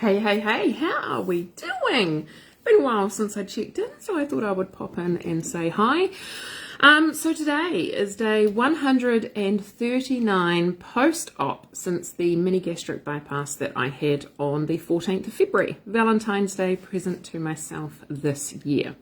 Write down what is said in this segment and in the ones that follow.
Hey, how are we doing? Been a while since I checked in, so I thought I would pop in and say hi. So today is day 139 post-op since the mini gastric bypass that I had on the 14th of February, Valentine's Day present to myself this year.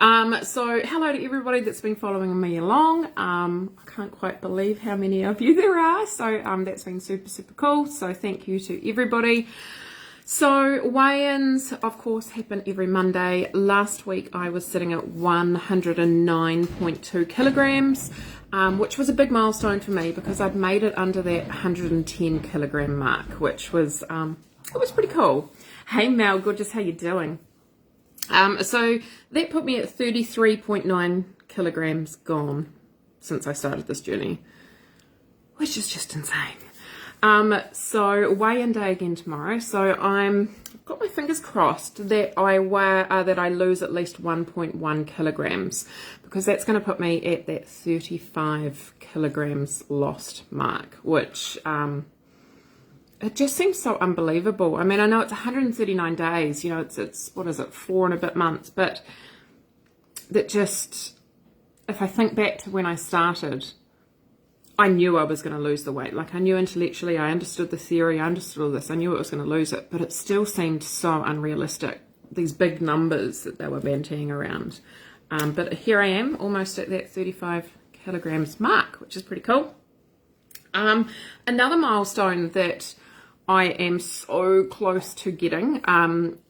So hello to everybody that's been following me along. I can't quite believe how many of you there are, so that's been super cool, so thank you to everybody. So weigh-ins of course happen every Monday. Last week I was sitting at 109.2 kilograms, which was a big milestone for me because I'd made it under that 110 kilogram mark, which was it was pretty cool. Hey Mel, gorgeous, how you doing? So that put me at 33.9 kilograms gone since I started this journey, which is just insane. So weigh-in day again tomorrow. So I've got my fingers crossed that I lose at least 1.1 kilograms because that's going to put me at that 35 kilograms lost mark, which it just seems so unbelievable. I mean, I know it's 139 days, you know, it's what is it, 4 and a bit months, but that just, if I think back to when I started, I knew I was going to lose the weight. Like I knew intellectually, I understood the theory, I understood all this, I knew I was going to lose it, but it still seemed so unrealistic, these big numbers that they were bantying around. But here I am, almost at that 35 kilograms mark, which is pretty cool. Another milestone that I am so close to getting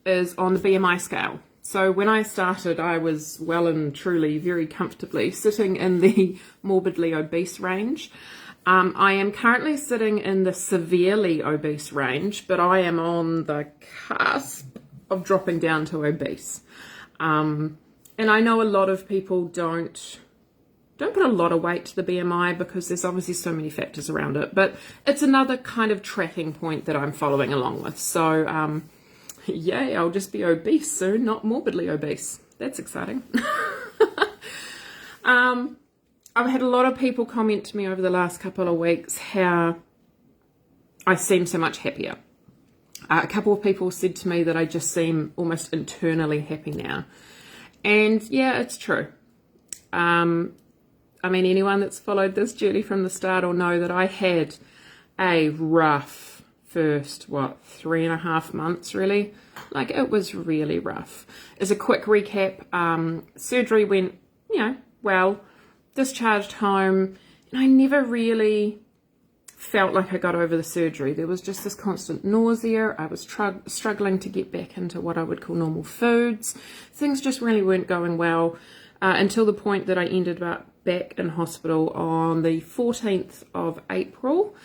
is on the BMI scale. So when I started, I was well and truly very comfortably sitting in the morbidly obese range. I am currently sitting in the severely obese range, but I am on the cusp of dropping down to obese. And I know a lot of people don't put a lot of weight to the BMI because there's obviously so many factors around it, but it's another kind of tracking point that I'm following along with. So, yay, I'll just be obese soon, not morbidly obese. That's exciting. I've had a lot of people comment to me over the last couple of weeks how I seem so much happier. A couple of people said to me that I just seem almost internally happy now. And yeah, it's true. I mean, anyone that's followed this journey from the start will know that I had a rough first, 3.5 months, really. Like, it was really rough. As a quick recap, surgery went, well, discharged home, and I never really felt like I got over the surgery. There was just this constant nausea. I was struggling to get back into what I would call normal foods. Things just really weren't going well until the point that I ended up back in hospital on the 14th of April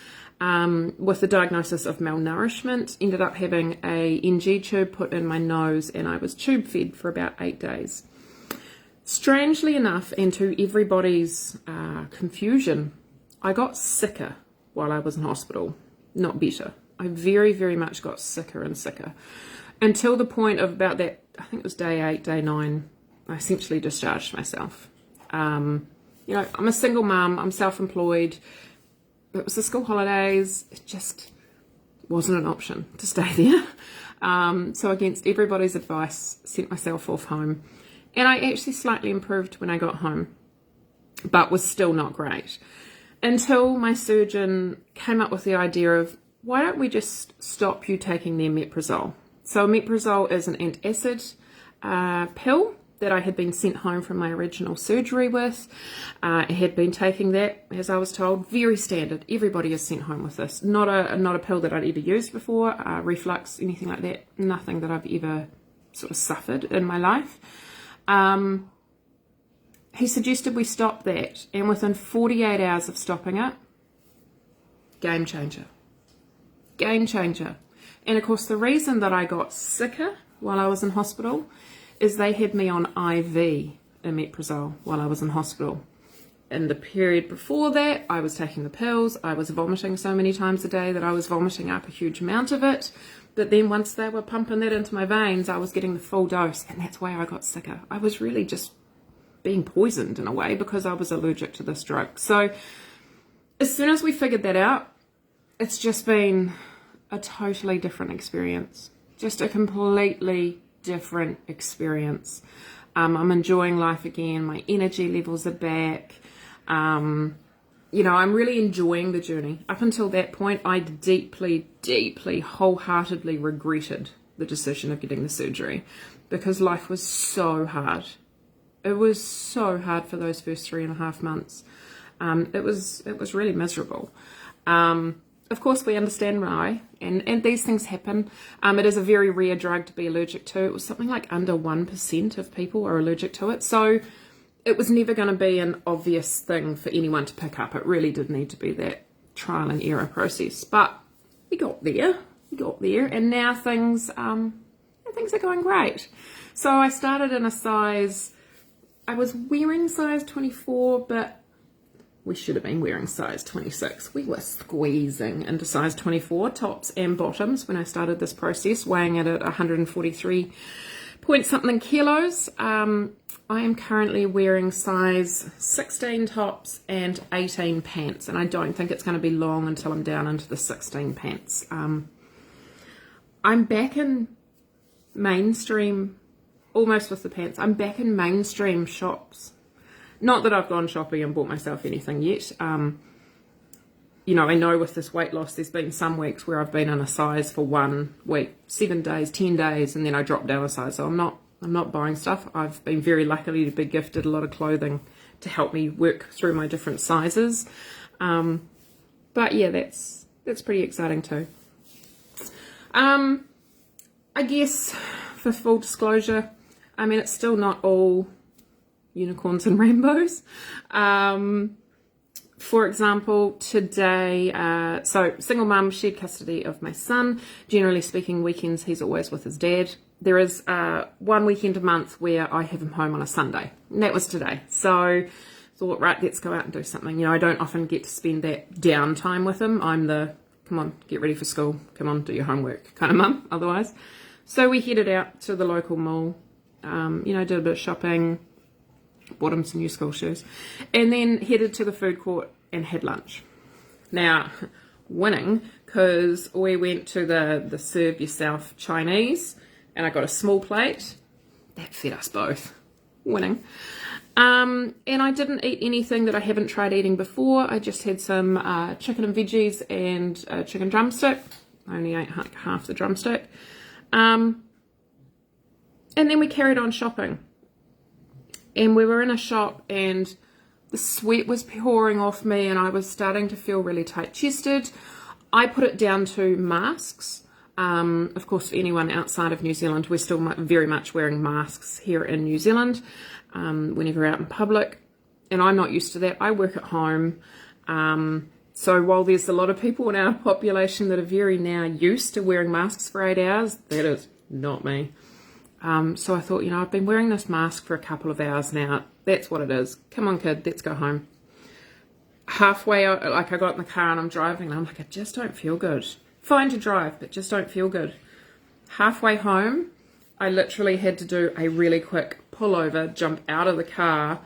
with the diagnosis of malnourishment. Ended up having a NG tube put in my nose and I was tube fed for about 8 days. Strangely enough, and to everybody's confusion, I got sicker while I was in hospital, not better. I very much got sicker and sicker until the point of about that, I think it was day 8, day 9, I essentially discharged myself. I'm a single mum, I'm self-employed. It was the school holidays, it just wasn't an option to stay there. So against everybody's advice, sent myself off home. And I actually slightly improved when I got home, but was still not great. Until my surgeon came up with the idea of, why don't we just stop you taking the omeprazole? So omeprazole is an antacid pill that I had been sent home from my original surgery with. I had been taking that, as I was told, very standard. Everybody is sent home with this. Not a pill that I'd ever used before, reflux, anything like that. Nothing that I've ever sort of suffered in my life. He suggested we stop that, and within 48 hours of stopping it, game changer. Game changer. And of course, the reason that I got sicker while I was in hospital is they had me on IV omeprazole while I was in hospital. In the period before that, I was taking the pills. I was vomiting so many times a day that I was vomiting up a huge amount of it. But then once they were pumping that into my veins, I was getting the full dose, and that's why I got sicker. I was really just being poisoned in a way because I was allergic to this drug. So as soon as we figured that out, it's just been a totally different experience. Just a completely different experience. I'm enjoying life again. My energy levels are back. You know, I'm really enjoying the journey. Up until that point, I deeply, deeply, wholeheartedly regretted the decision of getting the surgery because life was so hard. It was so hard for those first 3.5 months. It was really miserable. Of course, we understand why, and these things happen. It is a very rare drug to be allergic to. It was something like under 1% of people are allergic to it. So it was never going to be an obvious thing for anyone to pick up. It really did need to be that trial and error process. But we got there, and now things are going great. So I started in a size, I was wearing size 24, but we should have been wearing size 26. We were squeezing into size 24, tops and bottoms, when I started this process, weighing it at 143 point something kilos. I am currently wearing size 16 tops and 18 pants, and I don't think it's going to be long until I'm down into the 16 pants. I'm back in mainstream, almost with the pants. I'm back in mainstream shops. Not that I've gone shopping and bought myself anything yet. You know, I know with this weight loss, there's been some weeks where I've been in a size for 1 week, 7 days, 10 days, and then I drop down a size. So I'm not buying stuff. I've been very lucky to be gifted a lot of clothing to help me work through my different sizes. But yeah, that's pretty exciting too. I guess for full disclosure, I mean, it's still not all unicorns and rainbows. For example, today, so single mum, shared custody of my son. Generally speaking, weekends he's always with his dad. There is 1 weekend a month where I have him home on a Sunday, and that was today. So thought, right, let's go out and do something. You know, I don't often get to spend that downtime with him. I'm the, come on, get ready for school, come on, do your homework kind of mum otherwise. So we headed out to the local mall, you know, did a bit of shopping, bought him some new school shoes, and then headed to the food court and had lunch. Now, winning, because we went to the serve yourself Chinese, and I got a small plate. That fed us both. Winning. And I didn't eat anything that I haven't tried eating before. I just had some chicken and veggies and a chicken drumstick. I only ate half the drumstick. And then we carried on shopping. And we were in a shop and the sweat was pouring off me and I was starting to feel really tight-chested. I put it down to masks. Of course, for anyone outside of New Zealand, we're still very much wearing masks here in New Zealand whenever we're out in public. And I'm not used to that. I work at home. So while there's a lot of people in our population that are very now used to wearing masks for 8 hours, that is not me. So I thought, you know, I've been wearing this mask for a couple of hours now. That's what it is. Come on, kid, let's go home. Halfway, like I got in the car and I'm driving and I'm like, I just don't feel good. Fine to drive, but just don't feel good. Halfway home, I literally had to do a really quick pullover, jump out of the car,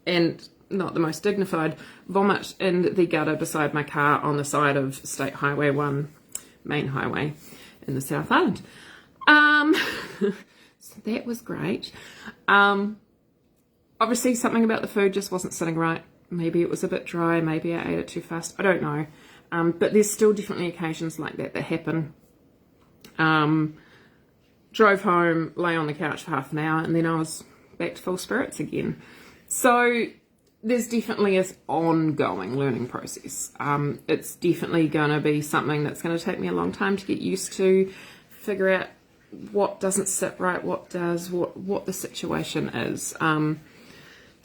and not the most dignified, vomit in the gutter beside my car on the side of State Highway 1, main highway in the South Island. So that was great. Obviously something about the food just wasn't sitting right. Maybe it was a bit dry, maybe I ate it too fast, I don't know. But there's still definitely occasions like that happen. Drove home, lay on the couch for half an hour, and then I was back to full spirits again. So there's definitely an ongoing learning process. It's definitely going to be something that's going to take me a long time to get used to, figure out what doesn't sit right, what does, what the situation is.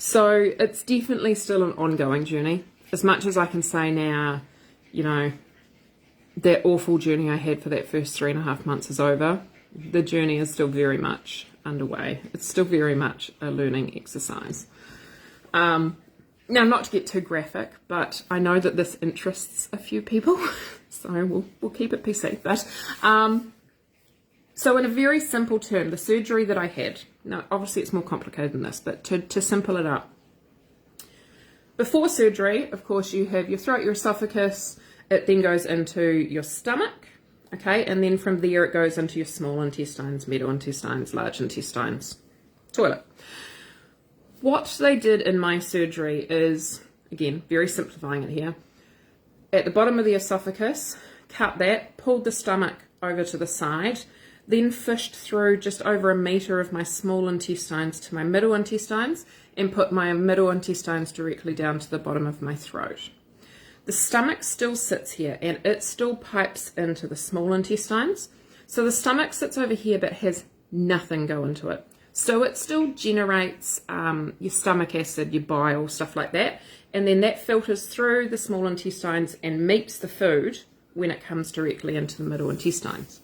So it's definitely still an ongoing journey. As much as I can say now, you know, that awful journey I had for that first 3.5 months is over. The journey is still very much underway. It's still very much a learning exercise. Now, not to get too graphic, but I know that this interests a few people, so we'll keep it PC. But so in a very simple term, the surgery that I had, now obviously it's more complicated than this, but to simple it up. Before surgery, of course, you have your throat, your esophagus, It then goes into your stomach, okay, and then from there it goes into your small intestines, middle intestines, large intestines, toilet. What they did in my surgery is, again, very simplifying it here, at the bottom of the esophagus, cut that, pulled the stomach over to the side, then fished through just over 1 metre of my small intestines to my middle intestines and put my middle intestines directly down to the bottom of my throat. The stomach still sits here and it still pipes into the small intestines. So the stomach sits over here but has nothing go into it. So it still generates your stomach acid, your bile, stuff like that. And then that filters through the small intestines and meets the food when it comes directly into the middle intestines.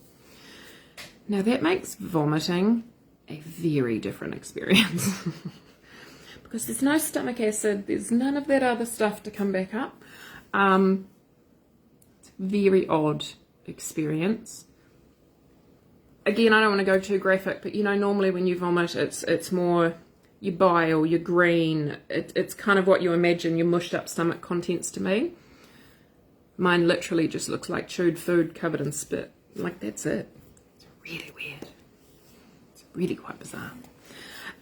Now that makes vomiting a very different experience. Because there's no stomach acid, there's none of that other stuff to come back up. It's a very odd experience. Again, I don't want to go too graphic, but normally when you vomit, it's more your bile, your green. It's kind of what you imagine your mushed up stomach contents to be. Mine literally just looks like chewed food covered in spit. Like, that's it. It's really weird. It's really quite bizarre.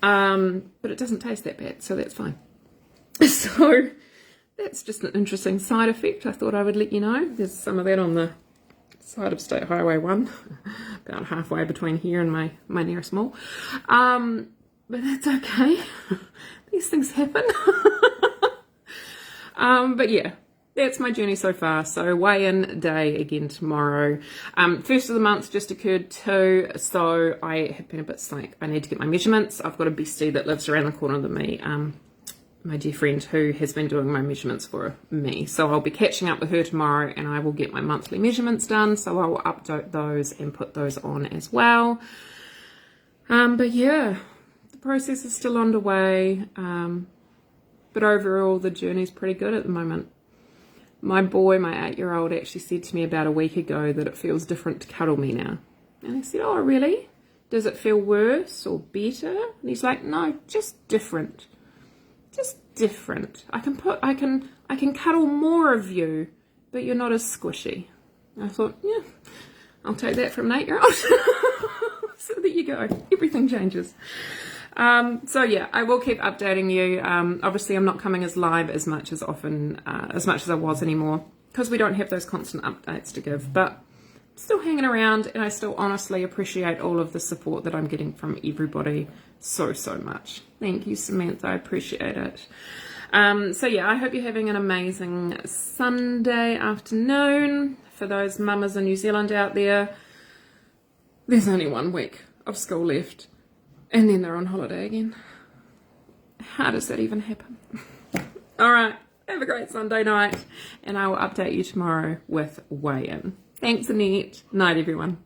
But it doesn't taste that bad, so that's fine. So that's just an interesting side effect. I thought I would let you know. There's some of that on the side of State Highway 1, about halfway between here and my nearest mall. But that's okay. These things happen. But yeah, that's my journey so far. So weigh-in day again tomorrow. First of the month just occurred too, so I have been a bit slack. I need to get my measurements. I've got a bestie that lives around the corner of me, my dear friend who has been doing my measurements for me. So I'll be catching up with her tomorrow and I will get my monthly measurements done. So I will update those and put those on as well. But yeah, the process is still underway. But overall, the journey's pretty good at the moment. My boy, my 8-year-old, actually said to me about a week ago that it feels different to cuddle me now. And I said, oh, really? Does it feel worse or better? And he's like, no, just different. Just different. I can cuddle more of you, but you're not as squishy. I thought, yeah, I'll take that from an 8-year-old. So there you go. Everything changes. So yeah, I will keep updating you. Obviously I'm not coming as live as much as often, as much as I was anymore, because we don't have those constant updates to give, but I'm still hanging around and I still honestly appreciate all of the support that I'm getting from everybody so much. Thank you, Samantha. I appreciate it. So yeah, I hope you're having an amazing Sunday afternoon. For those mamas in New Zealand out there, there's only 1 week of school left. And then they're on holiday again. How does that even happen? All right. Have a great Sunday night. And I will update you tomorrow with weigh-in. Thanks, Annette. Night, everyone.